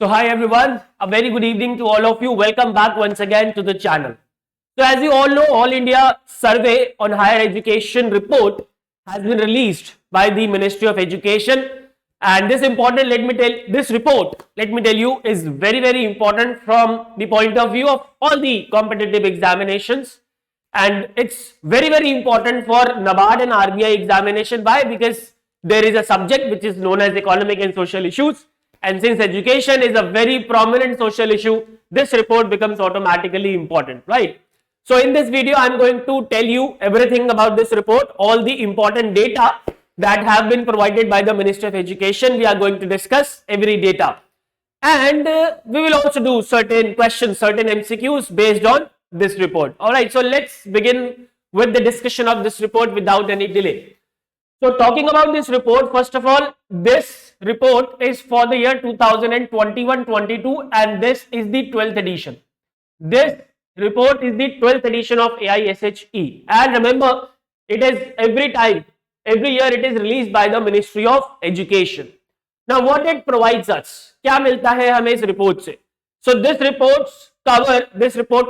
So hi everyone, a very good evening to all of you. Welcome back once again to the channel. So as you all know, All India Survey on Higher Education report has been released by the Ministry of Education, and this report, let me tell you, is very important from the point of view of all the competitive examinations, and it's very important for NABARD and RBI examination. Why? Because there is a subject which is known as economic and social issues. And since education is a very prominent social issue, this report becomes automatically important, right? So in this video, I'm going to tell you everything about this report, all the important data that have been provided by the Ministry of Education. We are going to discuss every data. And we will also do certain questions, certain MCQs based on this report. All right, so let's begin with the discussion of this report without any delay. So talking about this report, first of all, this report is for the year 2021-22 and this is the 12th edition. This report is the 12th edition of AISHE, and remember, it is every year it is released by the Ministry of Education. Now what it provides us, क्या मिलता है हमें इस report से? So this report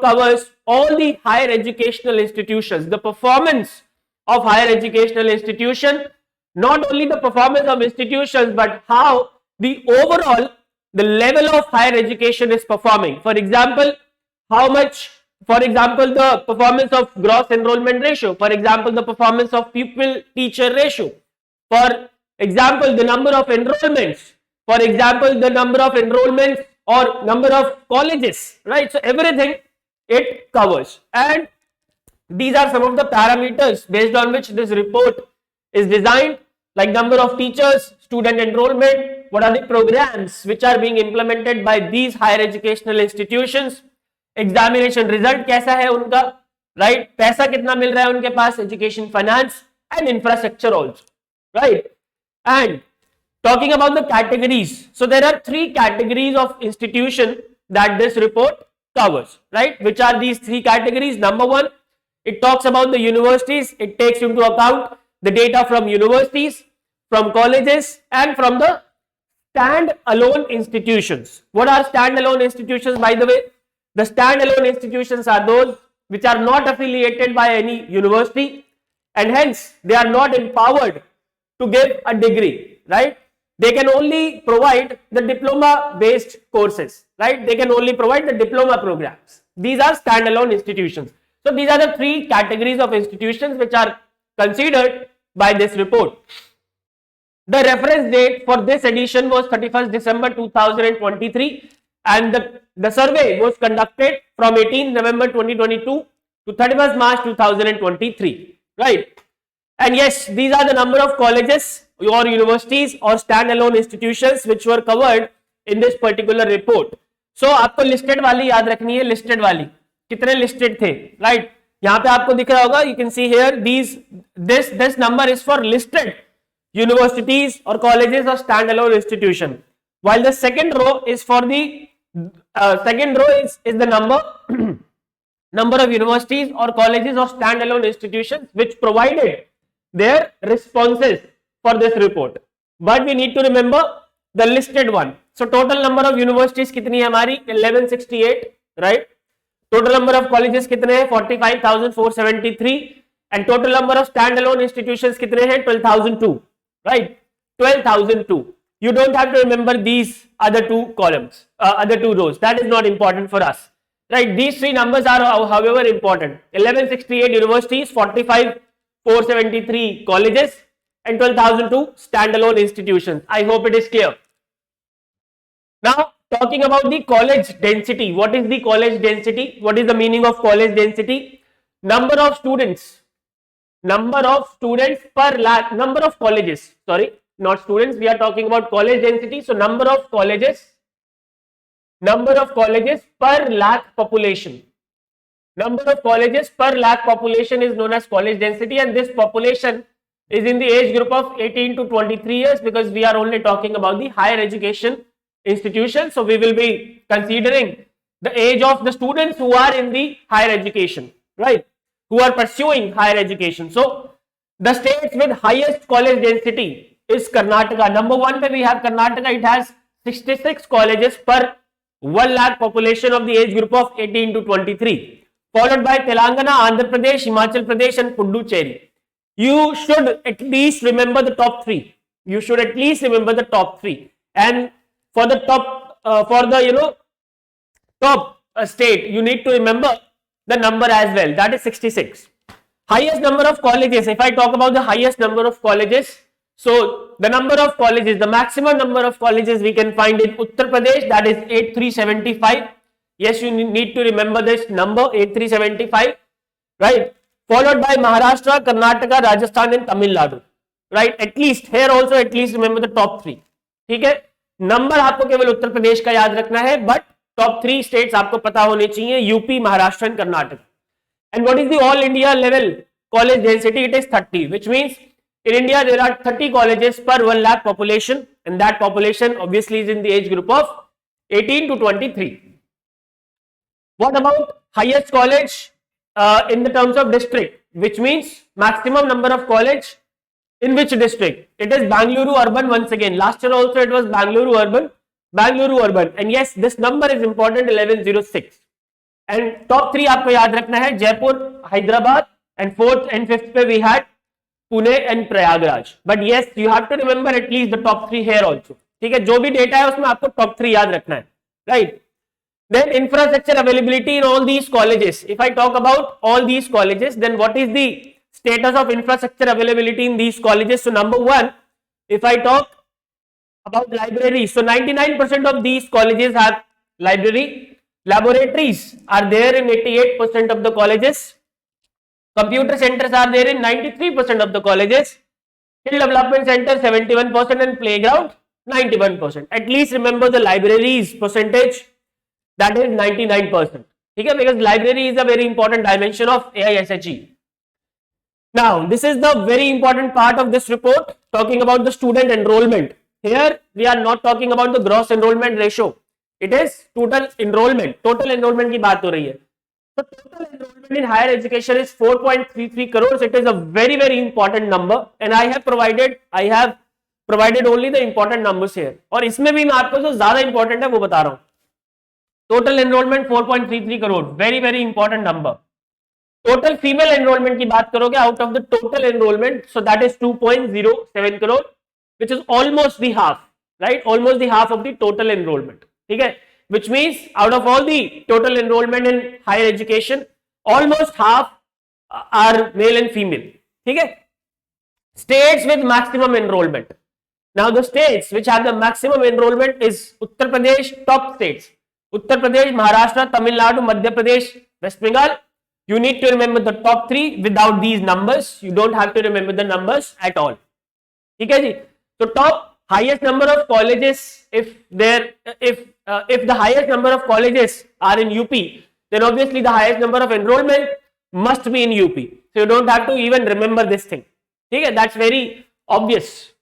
covers all the higher educational institutions, the performance of higher educational institution, not only the performance of institutions, but how the level of higher education is performing. For example, the performance of gross enrollment ratio, for example, the performance of pupil teacher ratio, for example, the number of enrollments, for example, the number of enrollments or number of colleges, right? So everything it covers, and these are some of the parameters based on which this report is designed, like number of teachers, student enrollment, what are the programs which are being implemented by these higher educational institutions, examination result कैसा है उनका, right? पैसा कितना मिल रहा है उनके पास, education finance and infrastructure also, right? And talking about the categories, so there are three categories of institution that this report covers, right? Which are these three categories? Number one, it talks about the universities. It takes into account the data from universities, from colleges, and from the stand-alone institutions. What are stand-alone institutions, by the way? The stand-alone institutions are those which are not affiliated by any university, and hence they are not empowered to give a degree, right? They can only provide the diploma-based courses, right? They can only provide the diploma programs. These are stand-alone institutions. So these are the three categories of institutions which are considered by this report. The reference date for this edition was 31st December 2023, and the survey was conducted from 18 November 2022 to 31st March 2023, right? And yes, these are the number of colleges or universities or standalone institutions which were covered in this particular report. So आपको listed वाली याद रखनी है, listed वाली कितने listed थे, right? यहाँ पे आपको दिख रहा होगा, you can see here this number is for listed universities or colleges or standalone institution, while the second row is for the is the number of universities or colleges or standalone institutions which provided their responses for this report. But we need to remember the listed one. So total number of universities कितनी है हमारी? 1168, right? Total number of colleges कितने हैं? 45,473, and total number of standalone institutions कितने हैं? 12,002, right? 12,002. You don't have to remember these other two columns, other two rows. That is not important for us, right? These three numbers are, however, important. 1168 universities, 45,473 colleges, and 12,002 standalone institutions. I hope it is clear. Now, talking about the college density. What is the college density? What is the meaning of college density? Number of students per lakh, number of colleges, sorry, not students, we are talking about college density. So number of colleges per lakh population. Number of colleges per lakh population is known as college density, and this population is in the age group of 18 to 23 years, because we are only talking about the higher education institution. So we will be considering the age of the students who are in the higher education, right? Who are pursuing higher education. So the states with highest college density is Karnataka. Number one, we have Karnataka. It has 66 colleges per 1 lakh population of the age group of 18 to 23, followed by Telangana, Andhra Pradesh, Himachal Pradesh and Puducherry. You should at least remember the top three. You should at least remember the top three. And for the top state, you need to remember the number as well. That is 66. Highest number of colleges. If I talk about the highest number of colleges, so the number of colleges, the maximum number of colleges we can find in Uttar Pradesh, that is 8375. Yes, you need to remember this number 8375, right? Followed by Maharashtra, Karnataka, Rajasthan and Tamil Nadu, right? At least here also at least remember the top three. ठीक है, number आपको केवल उत्तर प्रदेश का याद रखना है, but top 3 states आपको पता होने चाहिए, UP, Maharashtra and Karnataka. And what is the all India level college density? It is 30, which means in India there are 30 colleges per 1 lakh population, and that population obviously is in the age group of 18 to 23. What about highest college in the terms of district, which means maximum number of college in which district? It is Bangalore urban once again. Last year also it was Bangalore urban, and yes, this number is important, 1106. And top 3 आपको याद रखना है, Jaipur, Hyderabad, and 4th and 5th पे we had Pune and Prayagraj. But yes, you have to remember at least the top 3 here also. ठीक है, जो भी data है उसमें आपको top 3 याद रखना है, right? Then infrastructure availability in all these colleges. If I talk about all these colleges, then what is the status of infrastructure availability in these colleges? So number 1, if I talk about libraries, so 99% of these colleges have library. Laboratories are there in 88% of the colleges. Computer centers are there in 93% of the colleges. Skill development center 71% and playground 91%. At least remember the libraries percentage, that is 99%. Okay? Because library is a very important dimension of AISHE. Now this is the very important part of this report, talking about the student enrollment. Here we are not talking about the gross enrollment ratio. It is total enrollment. Total enrollment की बात हो रही है. So total enrollment in higher education is 4.33 crores. It is a very very important number, and I have provided only the important numbers here. और इसमें भी मैं आपको जो ज्यादा important है वो बता रहा हूँ. Total enrollment 4.33 crore. Very very important number. Total female enrollment की बात करोगे, out of the total enrollment, so that is 2.07 crore, which is almost the half, right? Almost the half of the total enrollment. ठीक है, which means out of all the total enrollment in higher education, almost half are male and female. ठीक है, states with maximum enrollment. Now the states which have the maximum enrollment is Uttar Pradesh. Top states: Uttar Pradesh, Maharashtra, Tamil Nadu, Madhya Pradesh, West Bengal. You need to remember the top 3. Without these numbers, you don't have to remember the numbers at all. ठीक है जी. So top highest number of colleges, if the highest number of colleges are in UP, then obviously the highest number of enrollment must be in UP. So you don't have to even remember this thing. Okay, that's very obvious.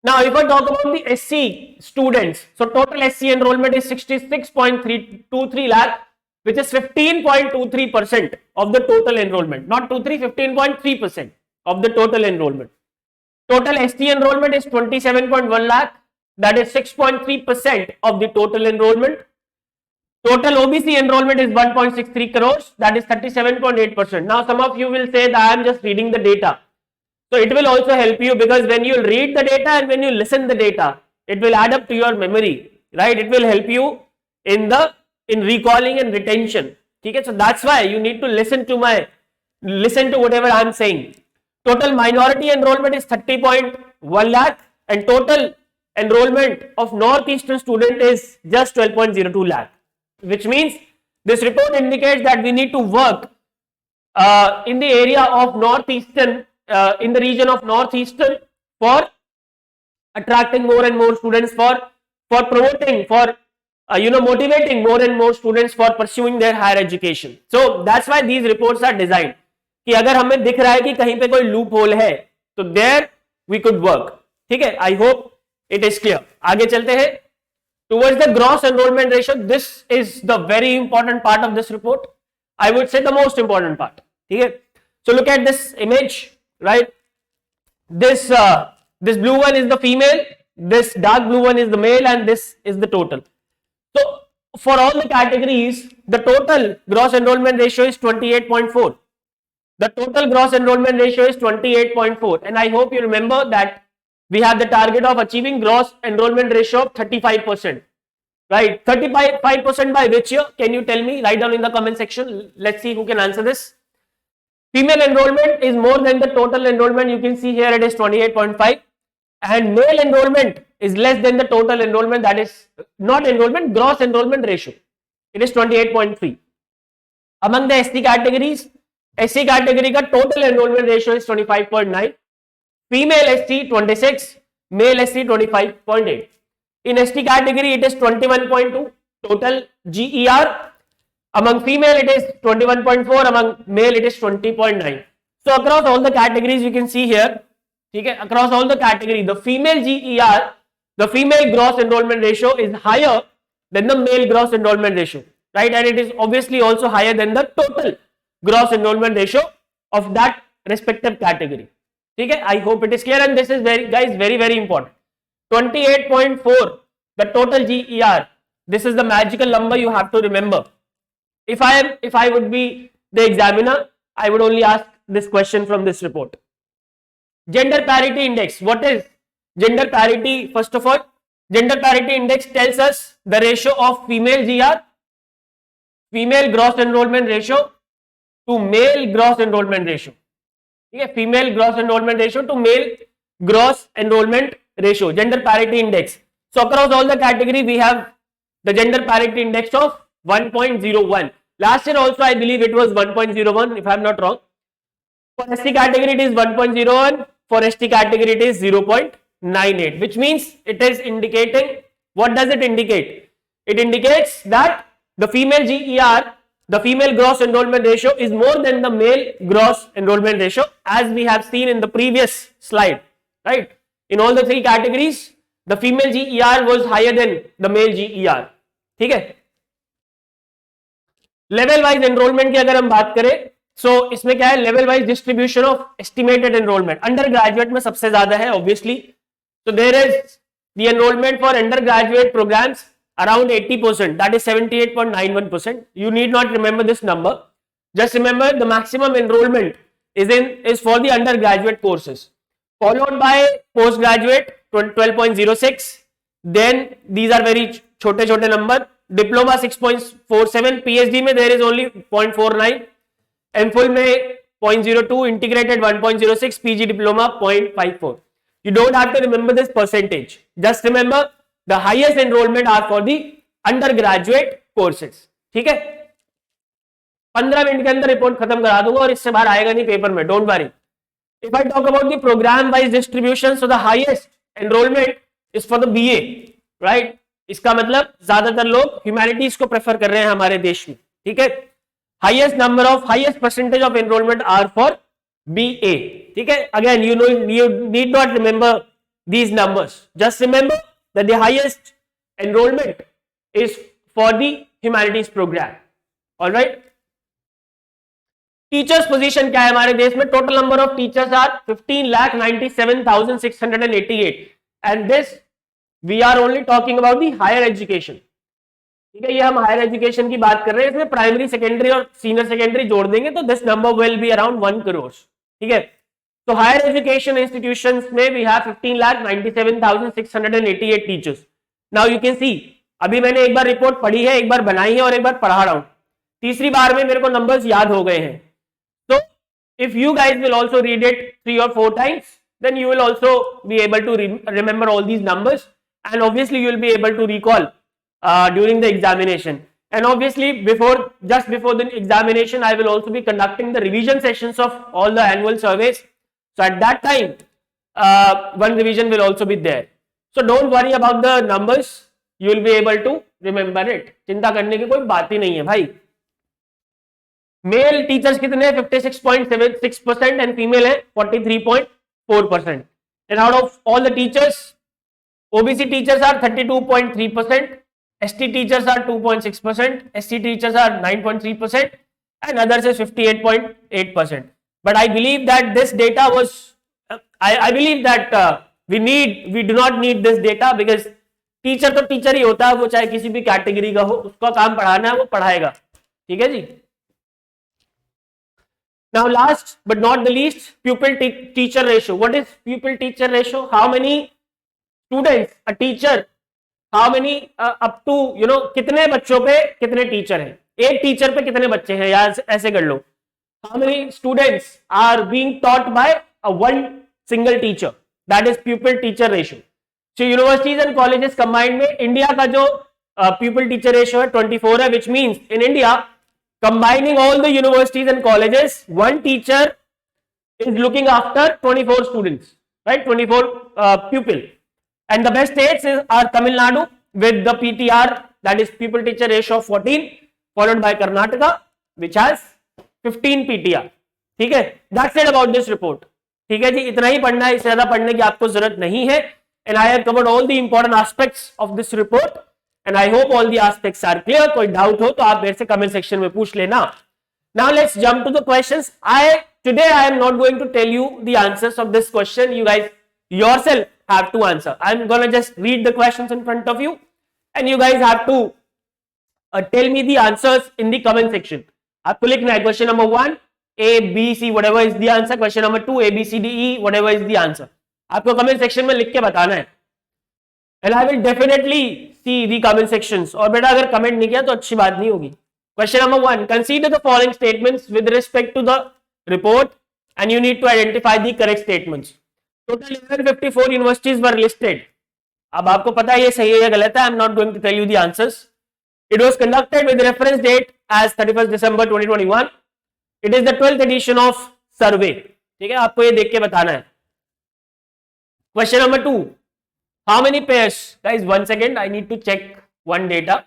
Now if I talk about the SC students, so total SC enrollment is 66.323 lakh, which is 15.23% of the total enrollment. Not 23, 15.3% of the total enrollment. Total ST enrollment is 27.1 lakh, that is 6.3% of the total enrollment. Total OBC enrollment is 1.63 crores, that is 37.8%. Now some of you will say that I am just reading the data. So it will also help you, because when you read the data and when you listen the data, it will add up to your memory, right? It will help you in recalling and retention. Okay? So that's why you need to listen to whatever I am saying. Total minority enrollment is 30.1 lakh, and total enrollment of northeastern student is just 12.02 lakh, which means this report indicates that we need to work in the area of northeastern, in the region of northeastern, for attracting more and more students, for promoting, for motivating more and more students for pursuing their higher education. So that's why these reports are designed. कि अगर हमें दिख रहा है कि कहीं पे कोई लूप होल है, तो देयर वी कुड वर्क. ठीक है, I hope it is clear. आगे चलते हैं. Towards the gross enrolment ratio, this is the very important part of this report. I would say the most important part. ठीक है, so look at this image, right? This blue one is the female, this dark blue one is the male, and this is the total. So for all the categories, the total gross enrollment ratio is 28.4. The total gross enrollment ratio is 28.4, and I hope you remember that we have the target of achieving gross enrollment ratio of 35%. Right, 35% by which year? Can you tell me? Write down in the comment section. Let's see who can answer this. Female enrollment is more than the total enrollment. You can see here it is 28.5, and male enrollment is less than the total enrollment, that is not enrollment, gross enrollment ratio. It is 28.3. Among the ST categories, SC category का total enrollment ratio is 25.9. Female SC 26, male SC 25.8. In ST category, it is 21.2 total GER. Among female, it is 21.4. Among male, it is 20.9. So across all the categories, you can see here, okay, across all the categories, the female GER, the female gross enrollment ratio is higher than the male gross enrollment ratio, right? And it is obviously also higher than the total gross enrollment ratio of that respective category. Okay, I hope it is clear, and this is very important. 28.4, the total GER. This is the magical number you have to remember. If I would be the examiner, I would only ask this question from this report. Gender parity index. What is gender parity? First of all, gender parity index tells us the ratio of female GR, female gross enrollment ratio to male gross enrollment ratio. Okay, female gross enrollment ratio to male gross enrollment ratio, gender parity index. So across all the category, we have the gender parity index of 1.01. Last year also, I believe it was 1.01, if I am not wrong. For SC category, it is 1.01. For ST category, it is 0.98, which means it is indicating, what does it indicate? It indicates that the female GER, the female gross enrollment ratio, is more than the male gross enrollment ratio, as we have seen in the previous slide, right? In all the three categories, the female GER was higher than the male GER. ठीक है? Level wise enrolment की अगर हम बात करें, सो इसमें क्या है, level wise distribution of estimated enrolment under graduate में सबसे ज्यादा है obviously. So there is the enrollment for undergraduate programs around 80%, that is 78.91%. You need not remember this number. Just remember the maximum enrollment is for the undergraduate courses, followed by postgraduate 12.06. Then these are very छोटे number. Diploma 6.47, PhD में there is only 0.49, MPhil में 0.02, integrated 1.06, PG diploma 0.54. You don't have to remember this percentage. Just remember the highest enrollment are for the undergraduate courses. ठीक है? 15 minute के अंदर report खत्म करा दूंगा और इससे बाहर आएगा नहीं पेपर में. Don't worry. If I talk about the program wise distribution, so the highest enrollment is for the BA, right? इसका मतलब ज्यादातर लोग ह्यूमैनिटीज को प्रेफर कर रहे हैं हमारे देश में. ठीक है? Highest percentage of enrollment are for BA. ठीक है? Again you need not remember these numbers. Just remember that the highest enrollment is for the humanities program. All right? Teachers position क्या है हमारे देश में? Total number of teachers are 15,97,688 and this we are only talking about the higher education. ठीक है, ये हम higher education की बात कर रहे हैं. इसमें प्राइमरी, सेकेंडरी और सीनियर सेकेंडरी जोड़ देंगे तो this number will be around 1 crore. ठीक है, तो हायर एजुकेशन इंस्टीट्यूशंस में we have 15,97,688 teachers. Now you can see, अभी मैंने एक बार रिपोर्ट पढ़ी है, एक बार बनाई है और एक बार पढ़ा रहा हूं. तीसरी बार में मेरे को नंबर्स याद हो गए हैं. So if you guys will also read it 3 or 4 times, then you will also be able to remember all these numbers, and obviously you will be able to recall during the examination. And obviously just before the examination, I will also be conducting the revision sessions of all the annual surveys. So at that time, one revision will also be there. So don't worry about the numbers, you will be able to remember it. चिंता करने की कोई बात ही नहीं है भाई. Male teachers कितने हैं? 56.76% एंड फीमेल है 43.4%. And out of all the teachers, OBC teachers are 32.3%, ST teachers are 2.6%, SC teachers are 9.3% and others is 58.8%. But I believe that this data was I believe that we do not need this data because teacher तो teacher ही होता है, वो चाहे किसी भी category का हो, उसका काम पढ़ाना है, वो पढ़ाएगा. ठीक है जी. Now last but not the least, pupil teacher ratio. What is pupil teacher ratio? How many students a teacher, how many up to कितने बच्चों पे कितने टीचर हैं, एक टीचर पे कितने बच्चे हैं, या ऐसे कर लो, how many students are being taught by a one single teacher. That is pupil teacher ratio. So universities and colleges combined में इंडिया का जो pupil teacher ratio है 24 है, which means in India combining all the universities and colleges, one teacher is looking after 24 students, right? 24 pupil. And the best states are Tamil Nadu with the PTR, that is pupil teacher ratio of 14, followed by Karnataka which has 15 PTR. ठीक है, that's it about this report. ठीक है जी, इतना ही पढ़ना है, इससे ज्यादा पढ़ने की आपको जरूरत नहीं है. And I have covered all the important aspects of this report. And I hope all the aspects are clear. कोई doubt हो तो आप मेरे से comment section में पूछ लेना. Now let's jump to the questions. Today I am not going to tell you the answers of this question. You guys yourself have to answer. I'm gonna just read the questions in front of you, and you guys have to tell me the answers in the comment section. आपको लिखना है question number 1, A, B, C, whatever is the answer. Question number 2, A, B, C, D, E, whatever is the answer. आपको comment section में लिख के बताना है. And I will definitely see the comment sections. और बेटा अगर comment नहीं किया तो अच्छी बात नहीं होगी. Question number 1. Consider the following statements with respect to the report, and you need to identify the correct statements. Total 1154 universities were listed. अब आपको पता है ये सही है या गलत है. I am not going to tell you the answers. It was conducted with reference date as 31st December 2021. It is the 12th edition of survey. ठीक है, आपको ये देख के बताना है. Question number 2. How many pairs? Guys, 1 second. I need to check one data.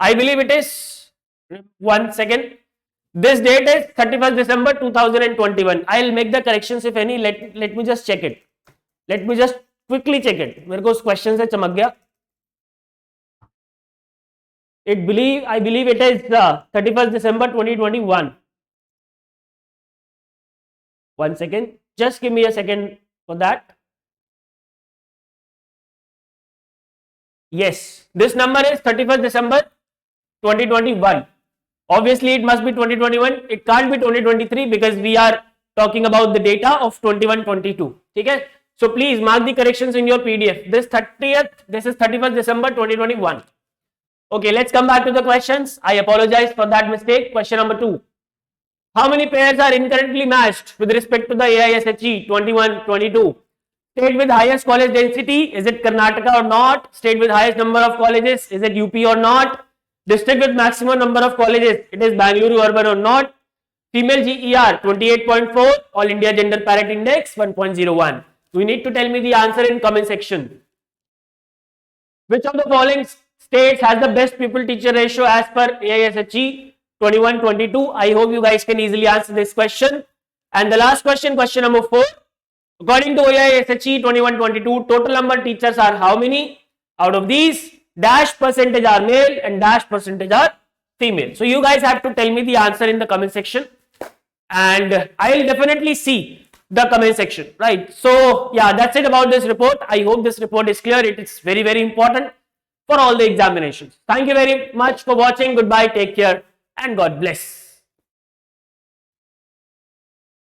I believe it is 1 second. This date is 31st December 2021. I'll make the corrections if any. Let me just check it. Let me just quickly check it. मेरे को उस question से चमक गया. I believe it is 31st December 2021. 1 second. Just give me a second for that. Yes, this number is 31st December 2021. Obviously, it must be 2021. It can't be 2023 because we are talking about the data of 21-22. Okay? So please mark the corrections in your PDF. This is 31st December 2021. Okay, let's come back to the questions. I apologize for that mistake. Question number 2. How many pairs are incorrectly matched with respect to the AISHE 21-22? State with highest college density, is it Karnataka or not? State with highest number of colleges, is it UP or not? District with maximum number of colleges, it is Bangalore urban or not? Female GER 28.4, All India Gender Parity Index 1.01. You need to tell me the answer in comment section. Which of the following states has the best pupil teacher ratio as per AISHE 21-22? I hope you guys can easily answer this question. And the last question, question number 4. According to AISHE 21-22, total number of teachers are how many? Out of these, dash percentage are male and dash percentage are female. So you guys have to tell me the answer in the comment section, and I will definitely see the comment section, right? So yeah, that's it about this report. I hope this report is clear. It is very, very important for all the examinations. Thank you very much for watching. Goodbye, take care, and God bless.